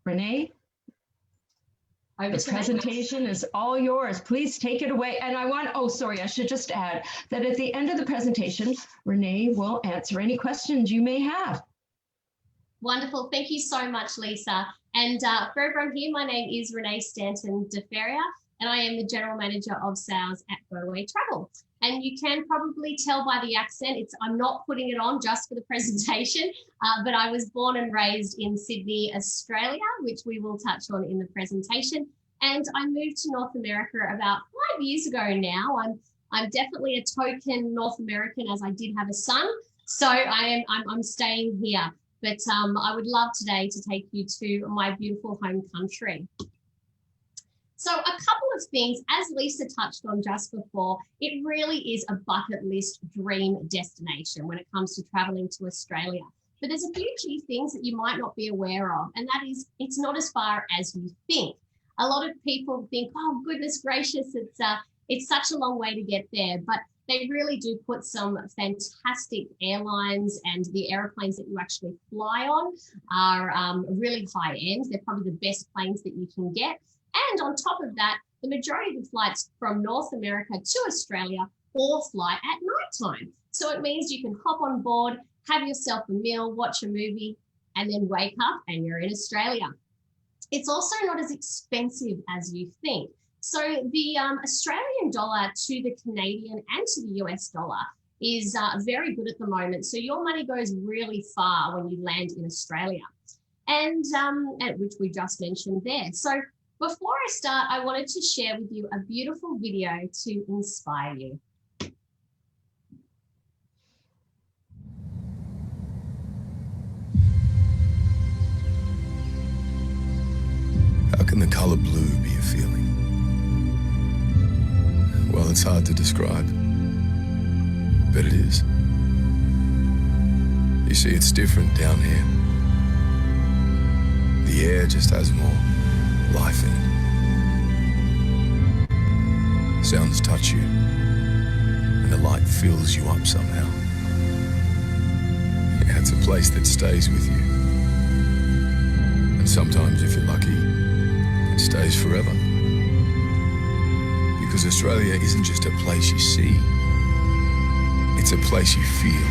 Renee, the presentation is all yours. Please take it away. And I should just add that at the end of the presentation, Renee will answer any questions you may have. Wonderful. Thank you so much, Lisa. And for everyone here, my name is Renee Stanton-Defaria, and I am the General Manager of Sales at Goway Travel. And you can probably tell by the accent, I'm not putting it on just for the presentation, but I was born and raised in Sydney, Australia, which we will touch on in the presentation. And I moved to North America about 5 years ago now. I'm definitely a token North American, as I did have a son, so I'm staying here. But I would love today to take you to my beautiful home country. So a couple of things, as Lisa touched on just before, it really is a bucket list dream destination when it comes to traveling to Australia. But there's a few key things that you might not be aware of, and that is it's not as far as you think. A lot of people think, oh, goodness gracious, it's such a long way to get there, but they really do put some fantastic airlines, and the airplanes that you actually fly on are really high end. They're probably the best planes that you can get. And on top of that, the majority of the flights from North America to Australia all fly at night time. So it means you can hop on board, have yourself a meal, watch a movie, and then wake up and you're in Australia. It's also not as expensive as you think. So the Australian dollar to the Canadian and to the US dollar is very good at the moment. So your money goes really far when you land in Australia, and which we just mentioned there. So before I start, I wanted to share with you a beautiful video to inspire you. How can the colour blue be a feeling? Well, it's hard to describe, but it is. You see, it's different down here. The air just has more life in it. Sounds touch you, and the light fills you up somehow. Yeah, it's a place that stays with you. And sometimes, if you're lucky, it stays forever. Because Australia isn't just a place you see, it's a place you feel.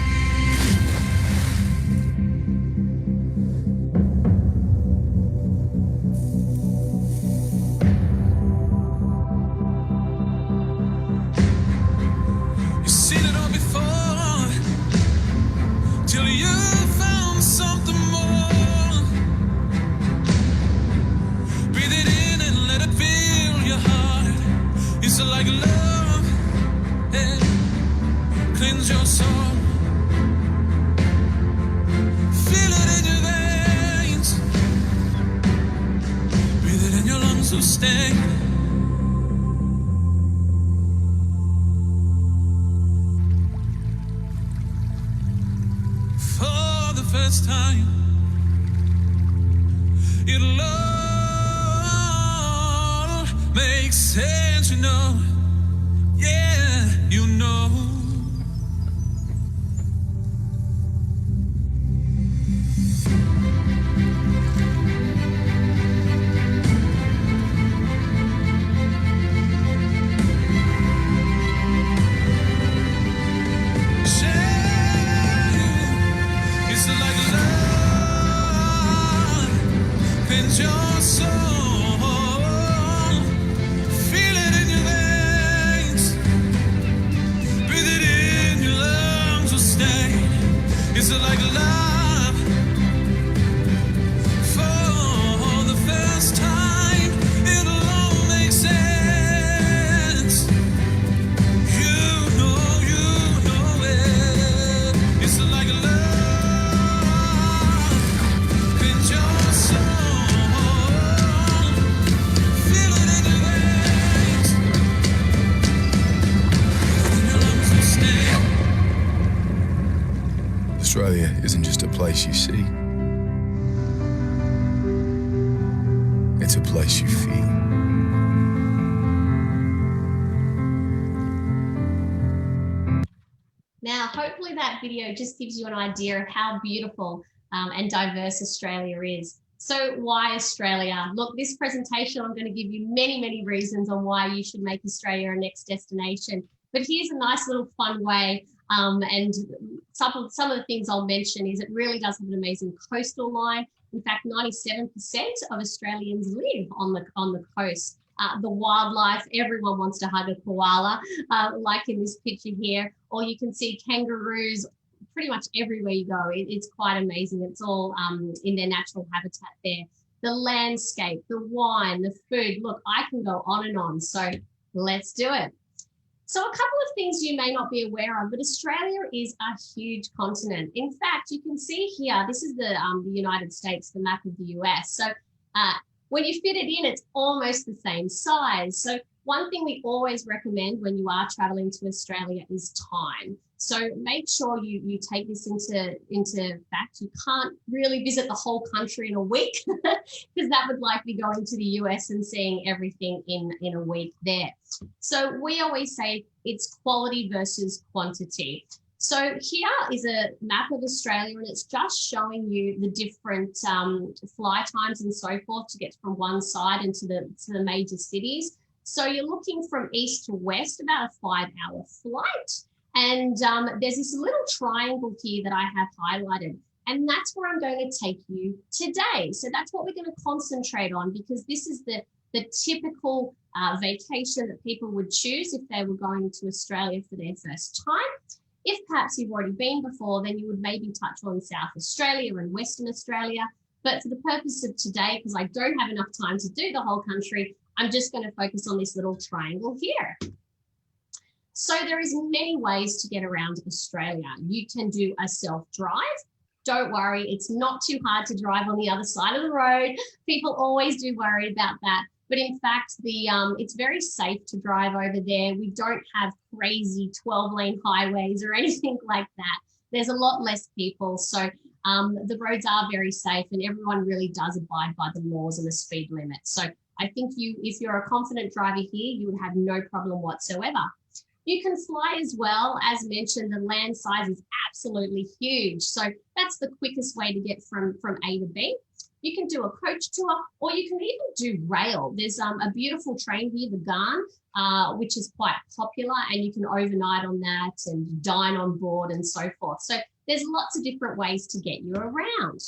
Australia isn't just a place you see, it's a place you feel. Now, hopefully that video just gives you an idea of how beautiful and diverse Australia is. So why Australia? Look, this presentation, I'm going to give you many, many reasons on why you should make Australia a next destination. But here's a nice little fun way. And some of the things I'll mention is it really does have an amazing coastal line. In fact, 97% of Australians live on the coast. The wildlife, everyone wants to hug a koala, like in this picture here, or you can see kangaroos pretty much everywhere you go. It's quite amazing. It's all in their natural habitat there. The landscape, the wine, the food. Look, I can go on and on. So let's do it. So a couple of things you may not be aware of, but Australia is a huge continent. In fact, you can see here, this is the United States, the map of the US. So when you fit it in, it's almost the same size. So one thing we always recommend when you are traveling to Australia is time. So make sure you take this into fact. You can't really visit the whole country in a week because that would like be going to the US and seeing everything in a week there. So we always say it's quality versus quantity. So here is a map of Australia, and it's just showing you the different flight times and so forth to get from one side into the major cities. So you're looking from east to west, about a 5-hour flight. And there's this little triangle here that I have highlighted, and that's where I'm going to take you today. So that's what we're going to concentrate on, because this is the typical vacation that people would choose if they were going to Australia for their first time. If perhaps you've already been before, then you would maybe touch on South Australia and Western Australia. But for the purpose of today, because I don't have enough time to do the whole country, I'm just going to focus on this little triangle here. So there is many ways to get around Australia. You can do a self-drive. Don't worry, it's not too hard to drive on the other side of the road. People always do worry about that. But in fact, it's very safe to drive over there. We don't have crazy 12-lane highways or anything like that. There's a lot less people. So the roads are very safe, and everyone really does abide by the laws and the speed limit. So I think if you're a confident driver here, you would have no problem whatsoever. You can fly as well. As mentioned, the land size is absolutely huge. So that's the quickest way to get from A to B. You can do a coach tour, or you can even do rail. There's a beautiful train here, the Garn, which is quite popular, and you can overnight on that and dine on board and so forth. So there's lots of different ways to get you around.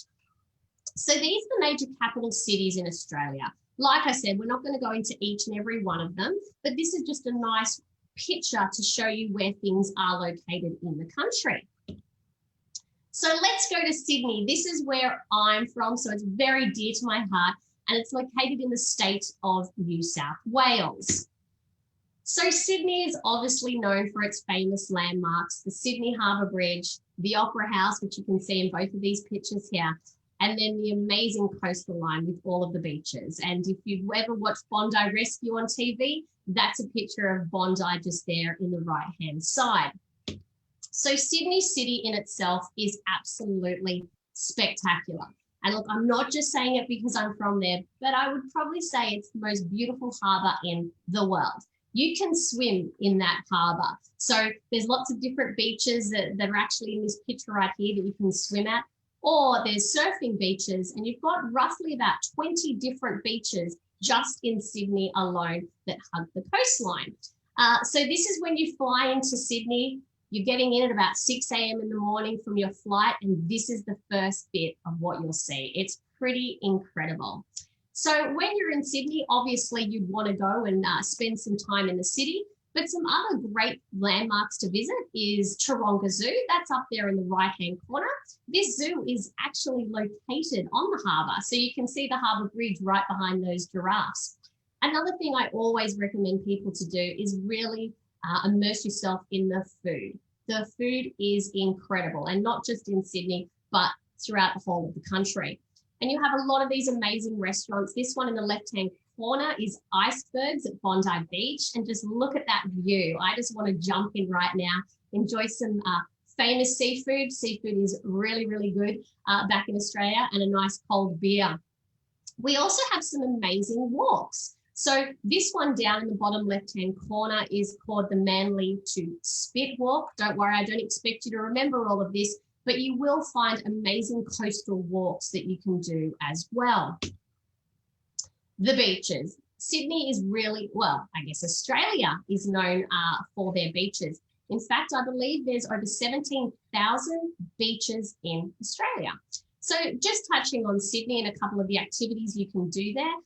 So these are the major capital cities in Australia. Like I said, we're not going to go into each and every one of them, but this is just a nice picture to show you where things are located in the country. So let's go to Sydney. This is where I'm from, so it's very dear to my heart, and it's located in the state of New South Wales. So Sydney is obviously known for its famous landmarks, the Sydney Harbour Bridge, the Opera House, which you can see in both of these pictures here, and then the amazing coastal line with all of the beaches. And if you've ever watched Bondi Rescue on TV, that's a picture of Bondi just there in the right-hand side. So Sydney City in itself is absolutely spectacular. And look, I'm not just saying it because I'm from there, but I would probably say it's the most beautiful harbour in the world. You can swim in that harbour. So there's lots of different beaches that are actually in this picture right here that you can swim at. Or there's surfing beaches, and you've got roughly about 20 different beaches just in Sydney alone that hug the coastline. So this is when you fly into Sydney. You're getting in at about 6 a.m. in the morning from your flight, and this is the first bit of what you'll see. It's pretty incredible. So when you're in Sydney, obviously you'd want to go and spend some time in the city. But some other great landmarks to visit is Taronga Zoo. That's up there in the right-hand corner. This zoo is actually located on the harbour, so you can see the harbour bridge right behind those giraffes. Another thing I always recommend people to do is really immerse yourself in the food. The food is incredible, and not just in Sydney, but throughout the whole of the country. And you have a lot of these amazing restaurants. This one in the left-hand corner is Icebergs at Bondi Beach, and just look at that view. I just want to jump in right now, enjoy some famous seafood. Seafood is really, really good back in Australia, and a nice cold beer. We also have some amazing walks. So this one down in the bottom left-hand corner is called the Manly to Spit Walk. Don't worry, I don't expect you to remember all of this, but you will find amazing coastal walks that you can do as well. The beaches. Sydney is really, well, I guess Australia is known for their beaches. In fact, I believe there's over 17,000 beaches in Australia. So just touching on Sydney and a couple of the activities you can do there.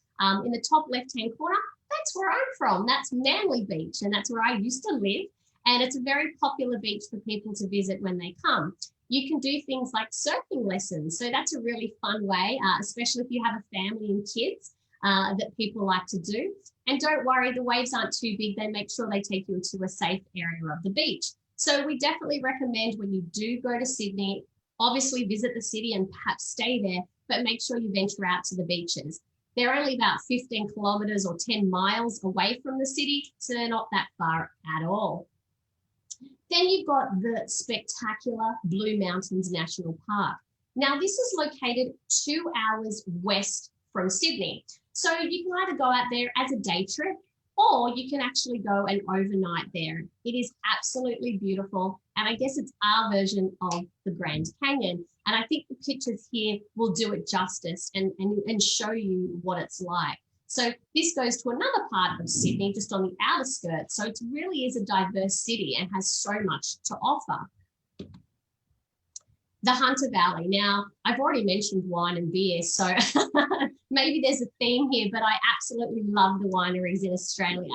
In the top left-hand corner, that's where I'm from. That's Manly Beach, and that's where I used to live. And it's a very popular beach for people to visit when they come. You can do things like surfing lessons. So that's a really fun way, especially if you have a family and kids that people like to do. And don't worry, the waves aren't too big. They make sure they take you to a safe area of the beach. So we definitely recommend when you do go to Sydney, obviously visit the city and perhaps stay there, but make sure you venture out to the beaches. They're only about 15 kilometres or 10 miles away from the city, so they're not that far at all. Then you've got the spectacular Blue Mountains National Park. Now, this is located 2 hours west from Sydney. So you can either go out there as a day trip, or you can actually go and overnight there. It is absolutely beautiful. And I guess it's our version of the Grand Canyon. And I think the pictures here will do it justice and show you what it's like. So this goes to another part of Sydney, just on the outer skirts. So it really is a diverse city and has so much to offer. The Hunter Valley. Now, I've already mentioned wine and beer, so maybe there's a theme here, but I absolutely love the wineries in Australia.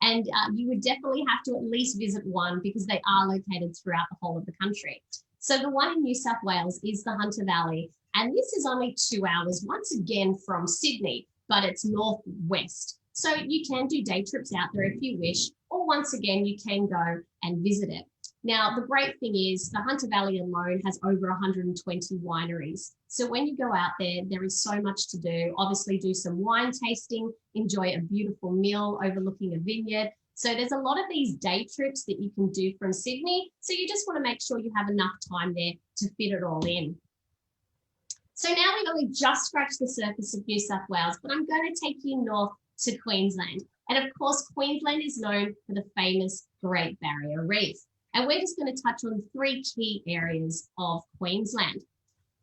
And you would definitely have to at least visit one because they are located throughout the whole of the country. So the one in New South Wales is the Hunter Valley, and this is only 2 hours, once again, from Sydney, but it's northwest. So you can do day trips out there if you wish, or once again, you can go and visit it. Now, the great thing is the Hunter Valley alone has over 120 wineries. So when you go out there, there is so much to do. Obviously, do some wine tasting, enjoy a beautiful meal overlooking a vineyard. So there's a lot of these day trips that you can do from Sydney. So you just want to make sure you have enough time there to fit it all in. So now we've only just scratched the surface of New South Wales, but I'm going to take you north to Queensland. And of course, Queensland is known for the famous Great Barrier Reef. And we're just going to touch on 3 key areas of Queensland.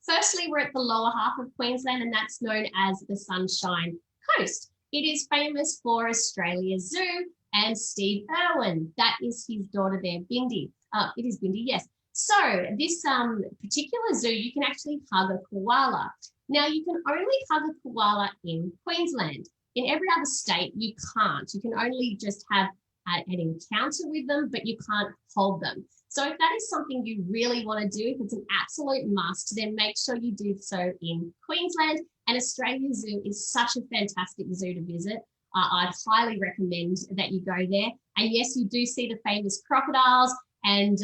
Firstly, we're at the lower half of Queensland, and that's known as the Sunshine Coast. It is famous for Australia Zoo and Steve Irwin. That is his daughter there, Bindi. It is Bindi, yes. So this particular zoo, you can actually hug a koala. Now, you can only hug a koala in Queensland. In every other state, you can't. You can only just have an encounter with them, but you can't hold them. So if that is something you really want to do, if it's an absolute must, then make sure you do so in Queensland. And Australia Zoo is such a fantastic zoo to visit. I'd highly recommend that you go there. And yes, you do see the famous crocodiles, and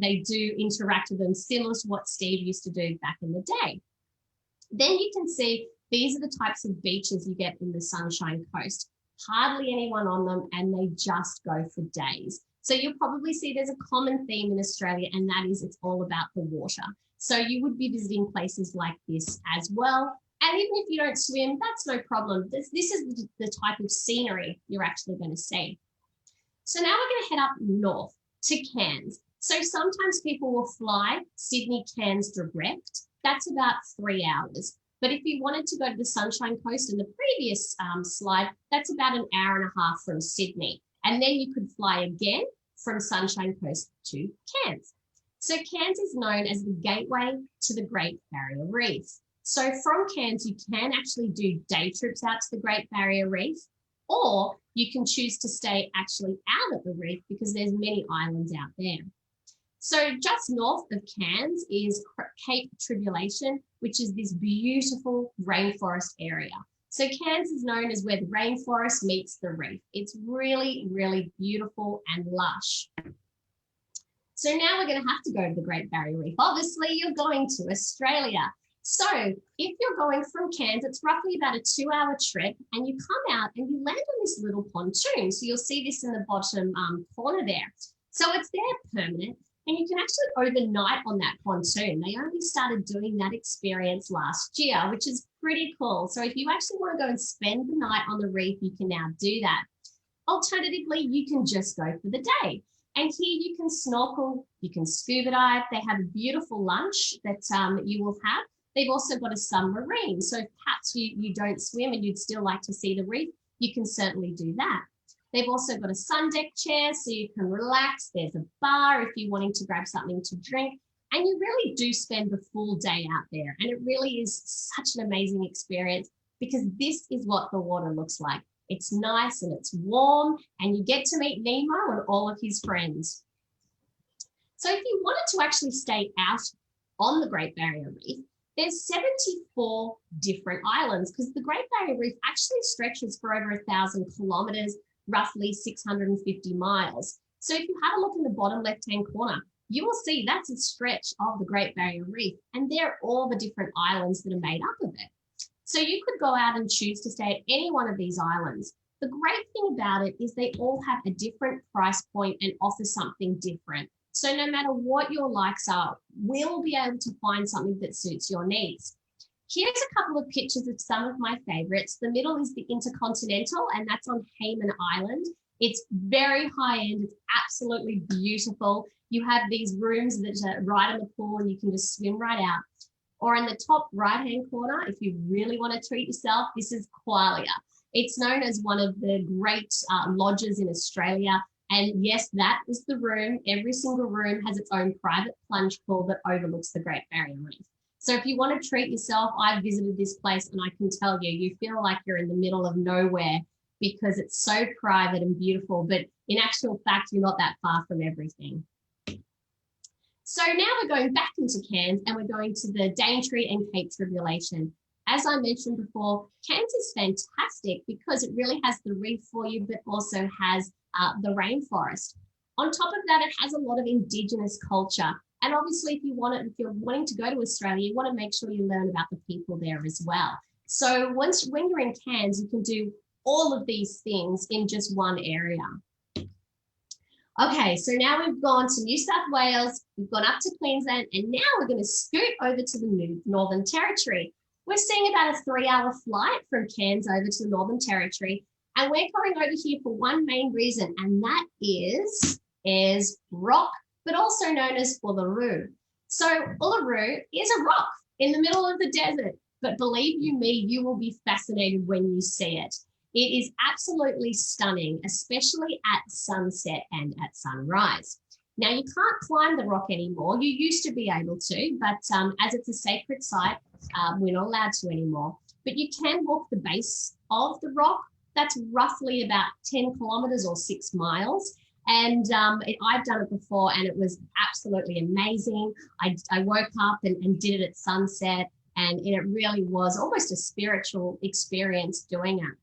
they do interact with them, similar to what Steve used to do back in the day. Then you can see these are the types of beaches you get in the Sunshine Coast. Hardly anyone on them, and they just go for days. So you'll probably see there's a common theme in Australia, and that is it's all about the water. So you would be visiting places like this as well. And even if you don't swim, that's no problem. This is the type of scenery you're actually going to see. So now we're going to head up north to Cairns. So sometimes people will fly Sydney-Cairns direct. That's about 3 hours. But if you wanted to go to the Sunshine Coast in the previous slide, that's about an hour and a half from Sydney. And then you could fly again from Sunshine Coast to Cairns. So Cairns is known as the gateway to the Great Barrier Reef. So from Cairns, you can actually do day trips out to the Great Barrier Reef, or you can choose to stay actually out at the reef because there's many islands out there. So just north of Cairns is Cape Tribulation, which is this beautiful rainforest area. So Cairns is known as where the rainforest meets the reef. It's really, really beautiful and lush. So now we're going to have to go to the Great Barrier Reef. Obviously, you're going to Australia. So if you're going from Cairns, it's roughly about a 2-hour trip, and you come out and you land on this little pontoon. So you'll see this in the bottom corner there. So it's there permanent. And you can actually overnight on that pontoon. They only started doing that experience last year, which is pretty cool. So if you actually want to go and spend the night on the reef, you can now do that. Alternatively, you can just go for the day. And here you can snorkel, you can scuba dive. They have a beautiful lunch that you will have. They've also got a submarine. So if perhaps you don't swim and you'd still like to see the reef, you can certainly do that. They've also got a sun deck chair so you can relax. There's a bar if you're wanting to grab something to drink. And you really do spend the full day out there. And it really is such an amazing experience because this is what the water looks like. It's nice and it's warm and you get to meet Nemo and all of his friends. So if you wanted to actually stay out on the Great Barrier Reef, there's 74 different islands because the Great Barrier Reef actually stretches for over 1,000 kilometres, roughly 650 miles. So if you have a look in the bottom left-hand corner, you will see that's a stretch of the Great Barrier Reef, and they're all the different islands that are made up of it. So you could go out and choose to stay at any one of these islands. The great thing about it is they all have a different price point and offer something different. So no matter what your likes are, we'll be able to find something that suits your needs. Here's a couple of pictures of some of my favorites. The middle is the Intercontinental, and that's on Hayman Island. It's very high end. It's absolutely beautiful. You have these rooms that are right in the pool and you can just swim right out. Or in the top right-hand corner, if you really want to treat yourself, this is Koalas. It's known as one of the great lodges in Australia. And yes, that is the room. Every single room has its own private plunge pool that overlooks the Great Barrier Reef. So if you want to treat yourself, I've visited this place and I can tell you, you feel like you're in the middle of nowhere because it's so private and beautiful. But in actual fact, you're not that far from everything. So now we're going back into Cairns and we're going to the Daintree and Cape Tribulation. As I mentioned before, Cairns is fantastic because it really has the reef for you, but also has the rainforest. On top of that, it has a lot of Indigenous culture. And obviously, if you're wanting to go to Australia, you want to make sure you learn about the people there as well. So when you're in Cairns, you can do all of these things in just one area. Okay, so now we've gone to New South Wales, we've gone up to Queensland, and now we're going to scoot over to the Northern Territory. We're seeing about a 3-hour flight from Cairns over to the Northern Territory, and we're going over here for one main reason, and that is Ayers Rock, but also known as Uluru. So Uluru is a rock in the middle of the desert, but believe you me, you will be fascinated when you see it. It is absolutely stunning, especially at sunset and at sunrise. Now, you can't climb the rock anymore. You used to be able to, but as it's a sacred site, we're not allowed to anymore. But you can walk the base of the rock. That's roughly about 10 kilometres or 6 miles. And I've done it before and it was absolutely amazing. I woke up and did it at sunset, and it really was almost a spiritual experience doing it.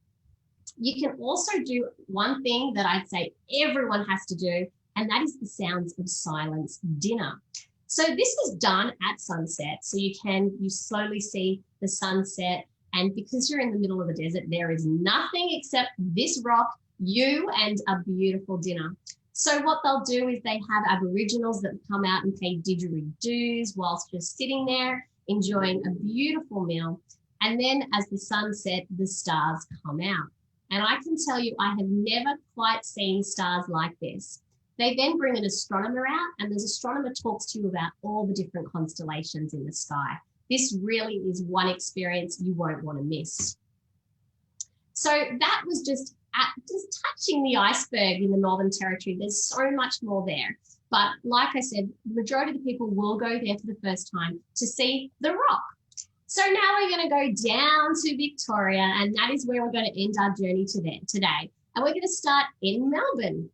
You can also do one thing that I'd say everyone has to do, and that is the Sounds of Silence dinner. So this is done at sunset. So you slowly see the sunset, and because you're in the middle of the desert, there is nothing except this rock, you, and a beautiful dinner. So what they'll do is they have Aboriginals that come out and pay didgeridoos whilst just sitting there, enjoying a beautiful meal. And then as the sun sets, the stars come out. And I can tell you, I have never quite seen stars like this. They then bring an astronomer out, and this astronomer talks to you about all the different constellations in the sky. This really is one experience you won't want to miss. So that was just touching the iceberg in the Northern Territory. There's so much more there. But like I said, the majority of the people will go there for the first time to see the rock. So now we're going to go down to Victoria, and that is where we're going to end our journey today. And we're going to start in Melbourne.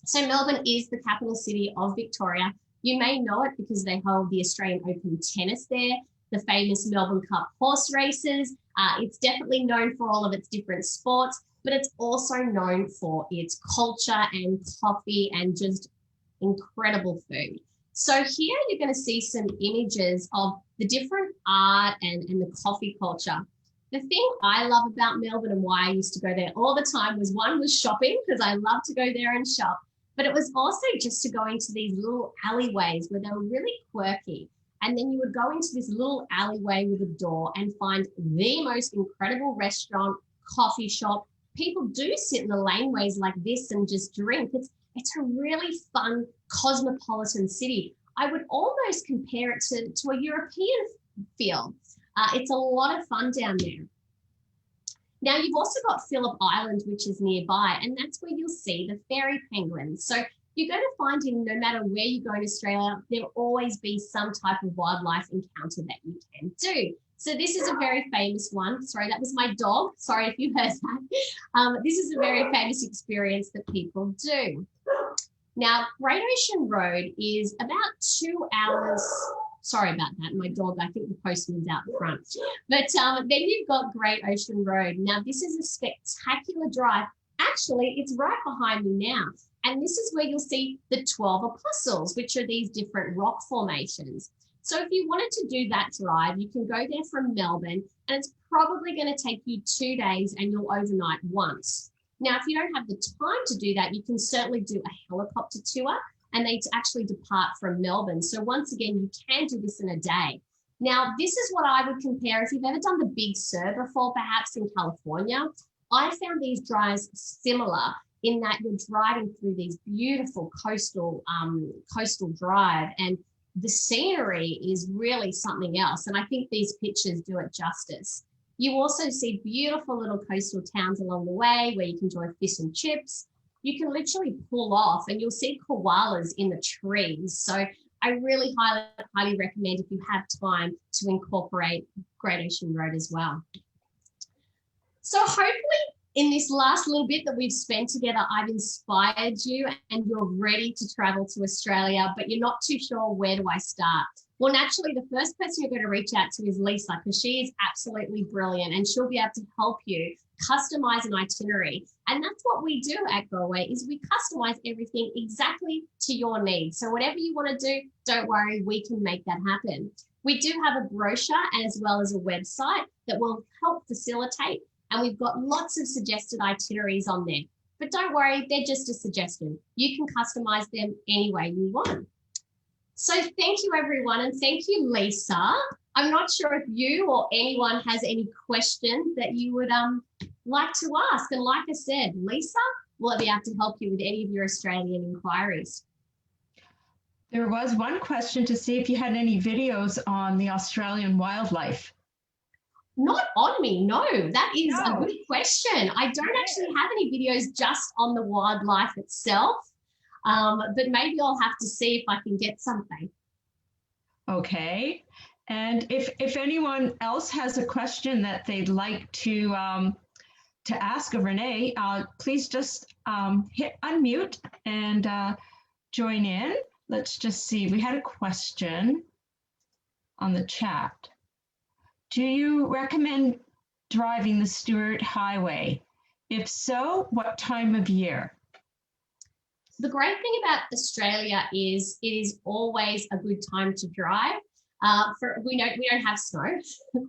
So Melbourne is the capital city of Victoria. You may know it because they hold the Australian Open tennis there, the famous Melbourne Cup horse races. It's definitely known for all of its different sports, but it's also known for its culture and coffee and just incredible food. So here you're going to see some images of the different art and the coffee culture. The thing I love about Melbourne and why I used to go there all the time was shopping, because I love to go there and shop. But it was also just to go into these little alleyways where they were really quirky. And then you would go into this little alleyway with a door and find the most incredible restaurant, coffee shop. People do sit in the laneways like this and just drink. It's a really fun cosmopolitan city. I would almost compare it to a European feel. It's a lot of fun down there. Now, you've also got Phillip Island, which is nearby, and that's where you'll see the fairy penguins. So you're going to find no matter where you go in Australia, there'll always be some type of wildlife encounter that you can do. So this is a very famous one. Sorry, that was my dog. Sorry if you heard that. This is a very famous experience that people do. Now, Great Ocean Road is about 2 hours. Sorry about that. My dog, I think the postman's out in front. But then you've got Great Ocean Road. Now, this is a spectacular drive. Actually, it's right behind me now. And this is where you'll see the 12 Apostles, which are these different rock formations. So if you wanted to do that drive, you can go there from Melbourne, and it's probably going to take you 2 days and you'll overnight once. Now, if you don't have the time to do that, you can certainly do a helicopter tour, and they actually depart from Melbourne. So once again, you can do this in a day. Now, this is what I would compare. If you've ever done the Big Sur before, perhaps in California, I found these drives similar in that you're driving through these beautiful coastal drive, and the scenery is really something else. And I think these pictures do it justice. You also see beautiful little coastal towns along the way where you can enjoy fish and chips. You can literally pull off and you'll see koalas in the trees. So I really highly recommend, if you have time, to incorporate Great Ocean Road as well. So hopefully in this last little bit that we've spent together, I've inspired you and you're ready to travel to Australia, but you're not too sure where do I start. Well, naturally, the first person you're going to reach out to is Lisa, because she is absolutely brilliant and she'll be able to help you customize an itinerary. And that's what we do at Goway, is we customize everything exactly to your needs. So whatever you want to do, don't worry, we can make that happen. We do have a brochure as well as a website that will help facilitate, and we've got lots of suggested itineraries on there. But don't worry, they're just a suggestion. You can customize them any way you want. So thank you, everyone, and thank you, Lisa. I'm not sure if you or anyone has any questions that you would like to ask. And like I said, Lisa will be able to help you with any of your Australian inquiries. There was one question to see if you had any videos on the Australian wildlife. Not on me, no. That is a good question. I don't actually have any videos just on the wildlife itself, but maybe I'll have to see if I can get something. Okay. And if anyone else has a question that they'd like to ask of Renee, please just hit unmute and join in. Let's just see. We had a question on the chat. Do you recommend driving the Stuart Highway? If so, what time of year? The great thing about Australia is it is always a good time to drive. We don't have snow.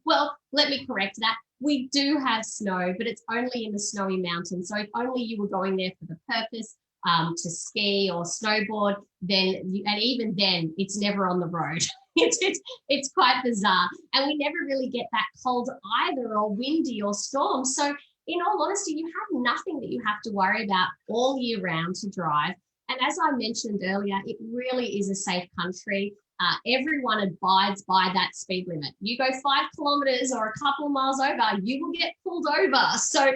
Well, let me correct that. We do have snow, but it's only in the snowy mountains. So if only you were going there for the purpose to ski or snowboard, and even then, it's never on the road. It's quite bizarre. And we never really get that cold either, or windy or storm. So in all honesty, you have nothing that you have to worry about all year round to drive. And as I mentioned earlier, it really is a safe country. Everyone abides by that speed limit. You go 5 kilometres or a couple of miles over, you will get pulled over. So,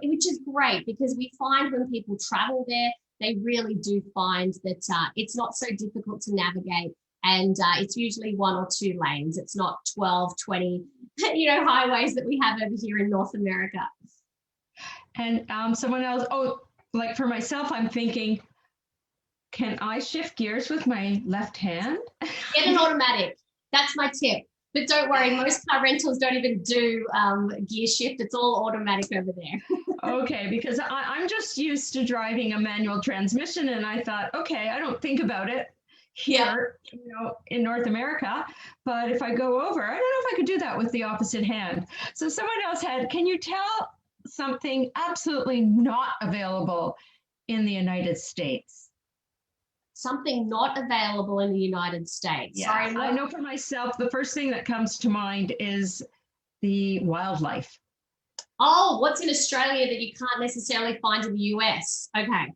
which is great, because we find when people travel there, they really do find that it's not so difficult to navigate. And it's usually 1 or 2 lanes. It's not 12, 20, highways that we have over here in North America. And someone else, like for myself, I'm thinking, can I shift gears with my left hand? Get an automatic. That's my tip. But don't worry, most car rentals don't even do gear shift. It's all automatic over there. Okay, because I'm just used to driving a manual transmission, and I thought, okay, I don't think about it here, in North America. But if I go over, I don't know if I could do that with the opposite hand. So someone else had, can you tell something absolutely not available in the United States? Something not available in the United States. Yeah, Sorry, I know for myself, the first thing that comes to mind is the wildlife. Oh, what's in Australia that you can't necessarily find in the US? Okay.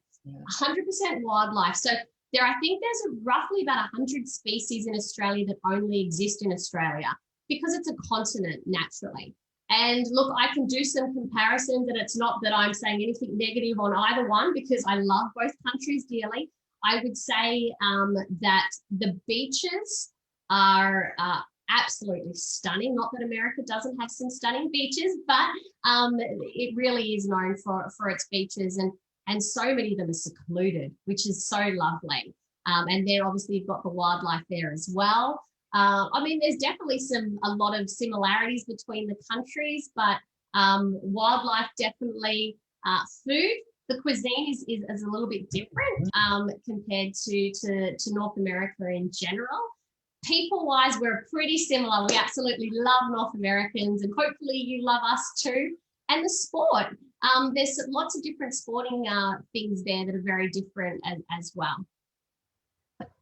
100% wildlife. So I think there's roughly about 100 species in Australia that only exist in Australia because it's a continent naturally. And look, I can do some comparisons, and it's not that I'm saying anything negative on either one because I love both countries dearly. I would say that the beaches are absolutely stunning. Not that America doesn't have some stunning beaches, but it really is known for its beaches, and so many of them are secluded, which is so lovely. And then obviously you've got the wildlife there as well. I mean, there's definitely a lot of similarities between the countries, but wildlife definitely. Food, the cuisine is a little bit different compared to North America in general. People-wise, we're pretty similar. We absolutely love North Americans, and hopefully you love us too. And the sport, there's lots of different sporting things there that are very different as well.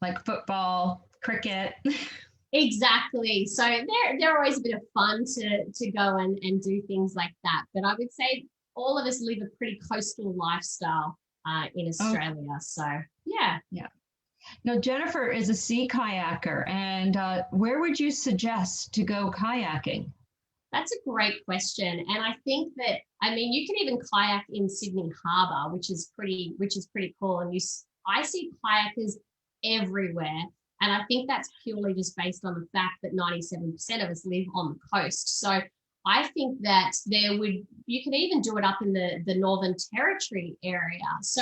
Like football, cricket. Exactly. So they're always a bit of fun to go and do things like that. But I would say all of us live a pretty coastal lifestyle in Australia. Okay. So yeah. Yeah. Now, Jennifer is a sea kayaker, and where would you suggest to go kayaking? That's a great question. And I think that, I mean, you can even kayak in Sydney Harbour, which is pretty cool. And I see kayakers everywhere. And I think that's purely just based on the fact that 97% of us live on the coast. So I think that you can even do it up in the Northern Territory area. So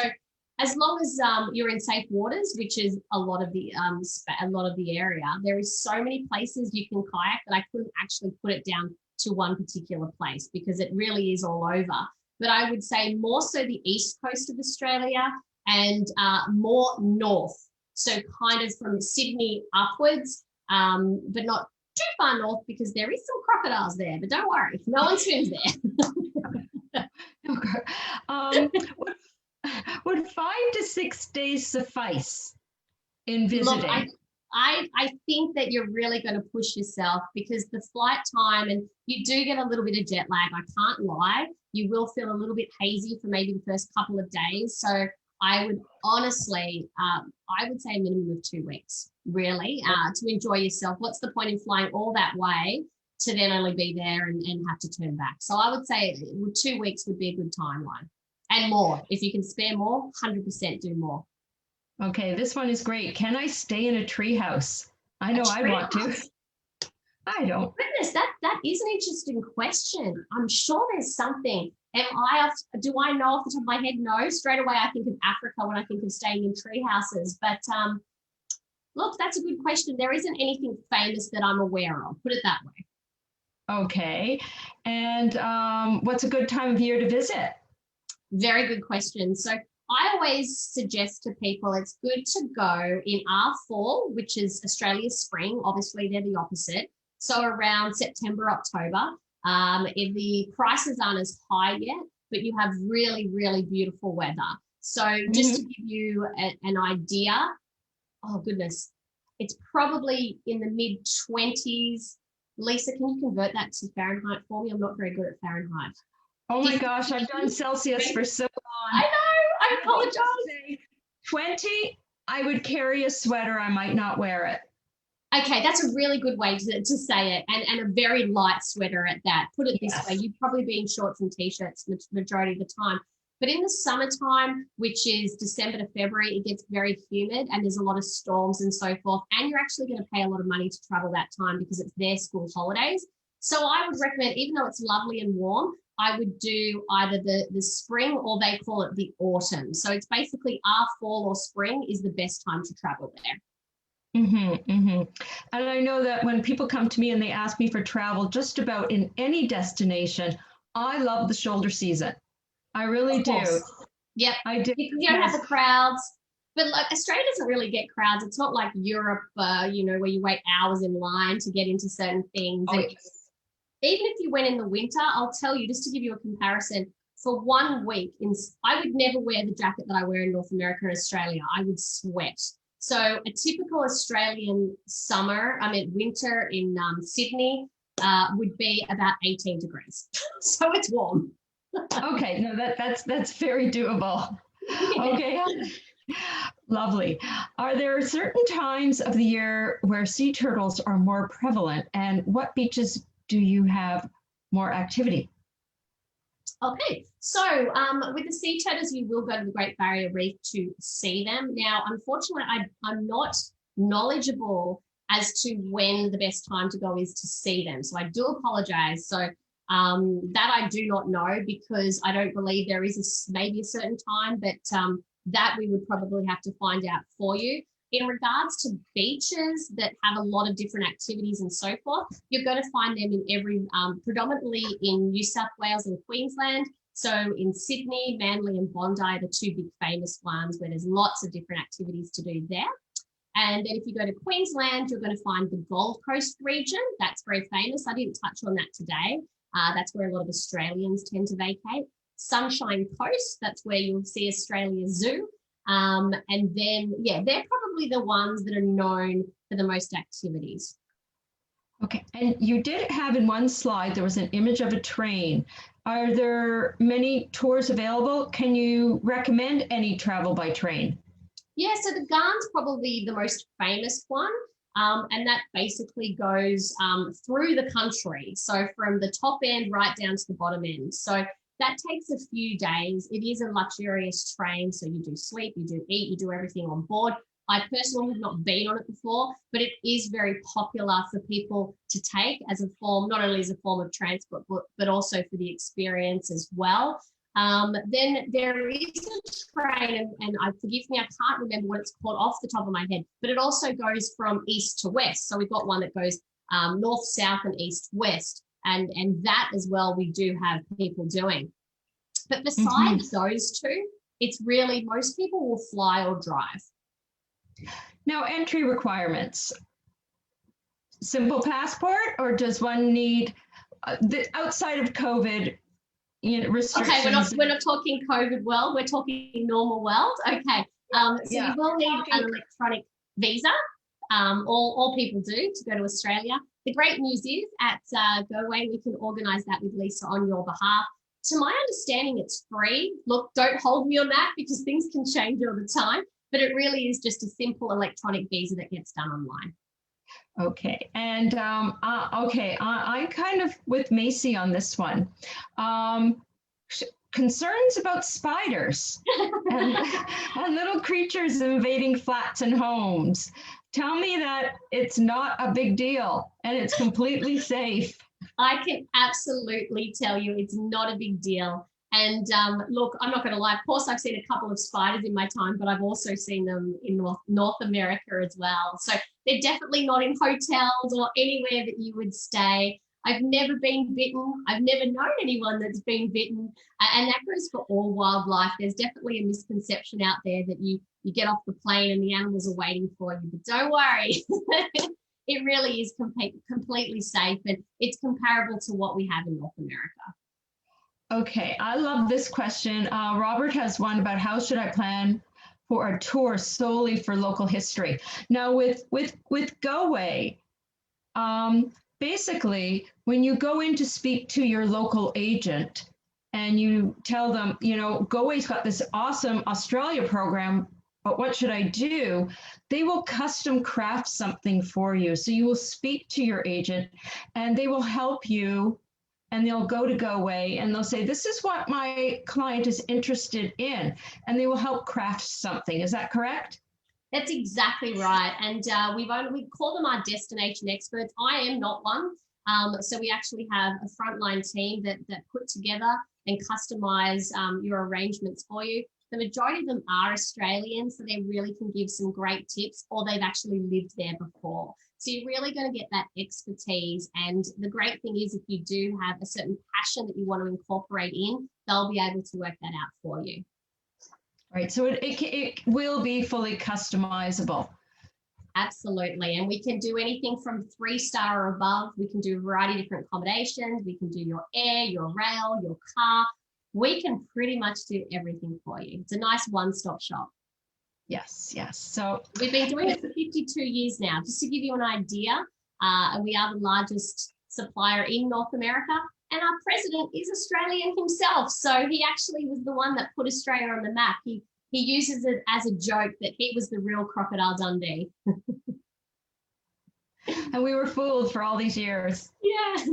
as long as you're in safe waters, which is a lot of the area, there is so many places you can kayak that I couldn't actually put it down to one particular place because it really is all over. But I would say more so the east coast of Australia and more north. So kind of from Sydney upwards, but not too far north because there is some crocodiles there. But don't worry, no one swims there. Would 5 to 6 days suffice in visiting? Look, I think that you're really going to push yourself because the flight time, and you do get a little bit of jet lag, I can't lie. You will feel a little bit hazy for maybe the first couple of days. So I would honestly, I would say a minimum of 2 weeks, really, to enjoy yourself. What's the point in flying all that way to then only be there and have to turn back? So I would say 2 weeks would be a good timeline. And more. If you can spare more, 100% do more. Okay, this one is great. Can I stay in a tree house? I know I want to. I don't. Goodness, that is an interesting question. I'm sure there's something. Do I know off the top of my head? No. Straight away, I think of Africa when I think of staying in tree houses. But look, that's a good question. There isn't anything famous that I'm aware of. Put it that way. Okay. And what's a good time of year to visit? Very good question. So I always suggest to people it's good to go in our fall, which is Australia's spring. Obviously, they're the opposite. So around September, October. If the prices aren't as high yet, but you have really, really beautiful weather. So just to give you an idea, oh goodness, it's probably in the mid-20s. Lisa, can you convert that to Fahrenheit for me? I'm not very good at Fahrenheit. Oh my gosh, I've done Celsius for so long. I know, I apologize. 20, I would carry a sweater. I might not wear it. Okay, that's a really good way to say it, and a very light sweater at that. Put it this way, you'd probably be in shorts and T-shirts the majority of the time. But in the summertime, which is December to February, it gets very humid and there's a lot of storms and so forth. And you're actually going to pay a lot of money to travel that time because it's their school holidays. So I would recommend, even though it's lovely and warm, I would do either the spring or they call it the autumn. So it's basically our fall or spring is the best time to travel there. And I know that when people come to me and they ask me for travel just about in any destination, I love the shoulder season. I really do. Yep. I do. You don't have the crowds. But like Australia doesn't really get crowds. It's not like Europe, where you wait hours in line to get into certain things. Oh, yes. Even if you went in the winter, I'll tell you, just to give you a comparison, for 1 week, I would never wear the jacket that I wear in North America and Australia. I would sweat. So a typical Australian winter in Sydney would be about 18 degrees. So it's warm. Okay, no, that's very doable. Okay. Lovely. Are there certain times of the year where sea turtles are more prevalent, and what beaches do you have more activity? Okay, so with the sea turtles, you will go to the Great Barrier Reef to see them. Now, unfortunately, I'm not knowledgeable as to when the best time to go is to see them. So I do apologize. So that I do not know, because I don't believe there is maybe a certain time, but that we would probably have to find out for you. In regards to beaches that have a lot of different activities and so forth, you're going to find them in every, predominantly in New South Wales and Queensland. So in Sydney, Manly and Bondi are the two big famous ones where there's lots of different activities to do there. And then if you go to Queensland, you're going to find the Gold Coast region. That's very famous. I didn't touch on that today. That's where a lot of Australians tend to vacate. Sunshine Coast, that's where you'll see Australia Zoo. And then, yeah, they're probably the ones that are known for the most activities. Okay, and you did have in one slide, there was an image of a train. Are there many tours available? Can you recommend any travel by train? Yeah, so the Garn's probably the most famous one. And that basically goes through the country. So from the top end right down to the bottom end. So that takes a few days. It is a luxurious train. So you do sleep, you do eat, you do everything on board. I personally have not been on it before, but it is very popular for people to take as a form, not only as a form of transport, but also for the experience as well. Then there is a train, and forgive me, I can't remember what it's called off the top of my head, but it also goes from east to west. So we've got one that goes north, south, and east, west. And that as well, we do have people doing. But besides those two, it's really, most people will fly or drive. Now, entry requirements. Simple passport, or does one need, outside of COVID, restrictions? Okay, we're not talking COVID world, we're talking normal world. Okay, so you will need an electronic visa. All people do to go to Australia. The great news is at Goway, we can organise that with Lisa on your behalf. To my understanding, it's free. Look, don't hold me on that because things can change all the time, but it really is just a simple electronic visa that gets done online. Okay, and I'm kind of with Macy on this one. Concerns about spiders and little creatures invading flats and homes. Tell me that it's not a big deal and it's completely safe. I can absolutely tell you it's not a big deal. And look, I'm not going to lie. Of course, I've seen a couple of spiders in my time, but I've also seen them in North America as well. So they're definitely not in hotels or anywhere that you would stay. I've never been bitten. I've never known anyone that's been bitten. And that goes for all wildlife. There's definitely a misconception out there that you get off the plane and the animals are waiting for you. But don't worry. It really is completely safe, and it's comparable to what we have in North America. Okay, I love this question. Robert has one about how should I plan for a tour solely for local history. Now with Goway, basically when you go in to speak to your local agent and you tell them, Goway's got this awesome Australia program, but what should I do? They will custom craft something for you. So you will speak to your agent and they will help you, and they'll go to Goway and they'll say, this is what my client is interested in. And they will help craft something. Is that correct? That's exactly right. And we call them our destination experts. I am not one. So we actually have a frontline team that put together and customize your arrangements for you. The majority of them are Australian, so they really can give some great tips, or they've actually lived there before. So you're really going to get that expertise. And the great thing is if you do have a certain passion that you want to incorporate in, they'll be able to work that out for you. Right, so it will be fully customizable. Absolutely. And we can do anything from 3-star or above. We can do a variety of different accommodations. We can do your air, your rail, your car. We can pretty much do everything for you. It's a nice one-stop shop. Yes. So we've been doing it for 52 years now, just to give you an idea. And we are the largest supplier in North America. And our president is Australian himself. So he actually was the one that put Australia on the map. He he uses it as a joke that he was the real Crocodile Dundee. And we were fooled for all these years. Yeah.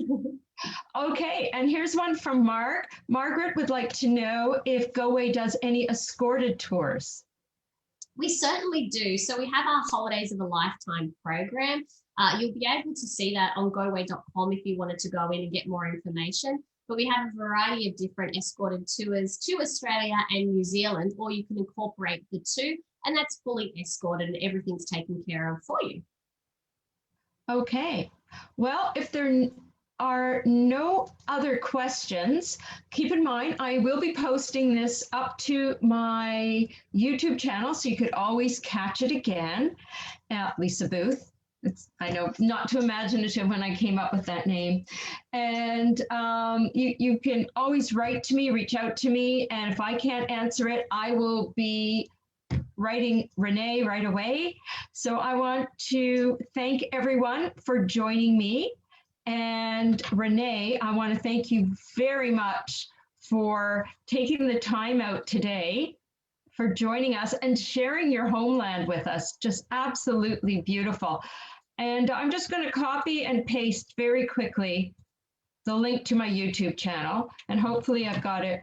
Okay, and here's one from Mark. Margaret would like to know if Goway does any escorted tours. We certainly do. So we have our Holidays of a Lifetime program. You'll be able to see that on goway.com if you wanted to go in and get more information. But we have a variety of different escorted tours to Australia and New Zealand, or you can incorporate the two, and that's fully escorted and everything's taken care of for you. Okay, well, if there are no other questions, keep in mind I will be posting this up to my YouTube channel, so you could always catch it again. Lisa Booth. I know, not too imaginative when I came up with that name. And you can always write to me, reach out to me, and if I can't answer it, I will be writing Renee right away. So I want to thank everyone for joining me. And Renee, I want to thank you very much for taking the time out today, for joining us and sharing your homeland with us. Just absolutely beautiful. And I'm just going to copy and paste very quickly the link to my YouTube channel, and hopefully I've got it.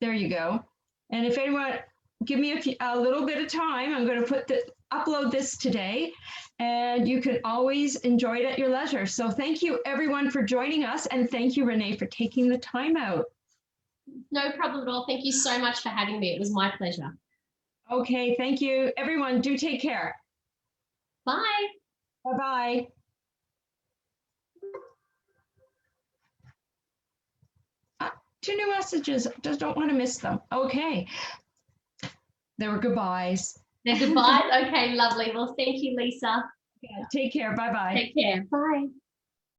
There you go. And if anyone, give me a little bit of time. I'm going to upload this today, and you can always enjoy it at your leisure. So thank you everyone for joining us, and thank you, Renee, for taking the time out. No problem at all. Thank you so much for having me. It was my pleasure. Okay, thank you. Everyone, do take care. Bye. Bye-bye. Two new messages. Just don't want to miss them. Okay. There were goodbyes. They're goodbyes? Okay, lovely. Well, thank you, Lisa. Yeah, take care. Bye-bye. Take care. Bye.